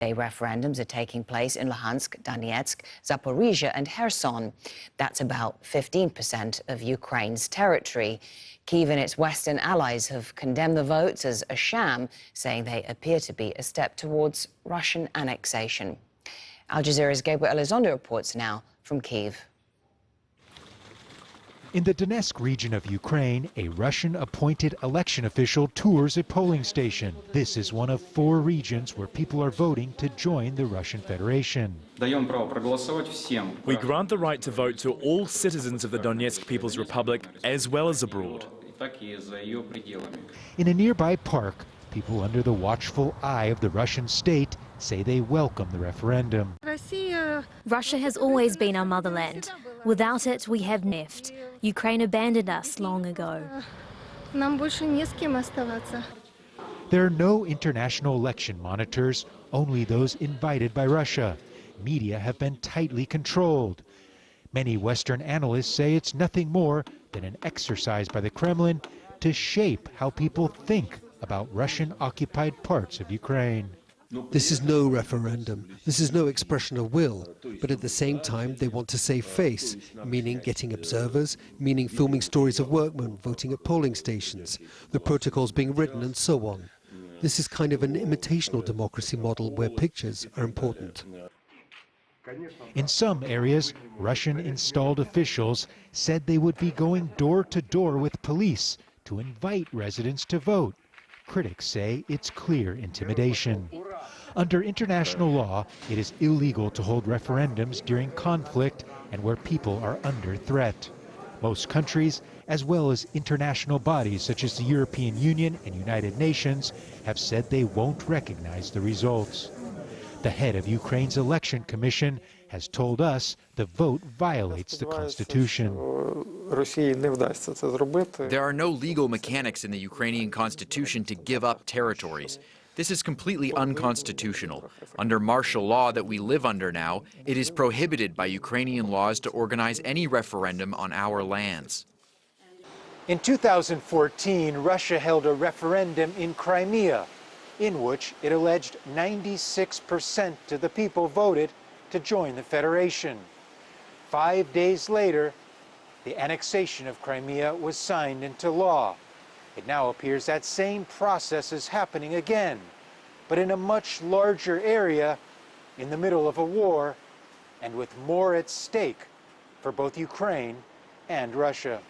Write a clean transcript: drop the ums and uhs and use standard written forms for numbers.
Referendums are taking place in Luhansk, Donetsk, Zaporizhia and Kherson. That's about 15% of Ukraine's territory. Kyiv and its Western allies have condemned the votes as a sham, saying they appear to be a step towards Russian annexation. Al Jazeera's Gabriel Elizondo reports now from Kyiv. In the Donetsk region of Ukraine, a Russian-appointed election official tours a polling station. This is one of 4 regions where people are voting to join the Russian Federation. We grant the right to vote to all citizens of the Donetsk People's Republic, as well as abroad. In a nearby park, people under the watchful eye of the Russian state say they welcome the referendum. Russia has always been our motherland. Without it, we have left. Ukraine abandoned us long ago. There are no international election monitors, only those invited by Russia. Media have been tightly controlled. Many Western analysts say it's nothing more than an exercise by the Kremlin to shape how people think about Russian-occupied parts of Ukraine. This is no referendum. This is no expression of will. But at the same time, they want to save face, meaning getting observers, meaning filming stories of workmen voting at polling stations, the protocols being written and so on. This is kind of an imitational democracy model where pictures are important. In some areas, Russian-installed officials said they would be going door to door with police to invite residents to vote. Critics say it's clear intimidation. Under international law, it is illegal to hold referendums during conflict and where people are under threat. Most countries, as well as international bodies such as the European Union and United Nations, have said they won't recognize the results. The head of Ukraine's election commission has told us the vote violates the constitution. There are no legal mechanics in the Ukrainian constitution to give up territories. This is completely unconstitutional. Under martial law that we live under now, it is prohibited by Ukrainian laws to organize any referendum on our lands. In 2014, Russia held a referendum in Crimea, in which it alleged 96% of the people voted to join the Federation. 5 days later, the annexation of Crimea was signed into law. It now appears that same process is happening again, but in a much larger area, in the middle of a war, and with more at stake for both Ukraine and Russia.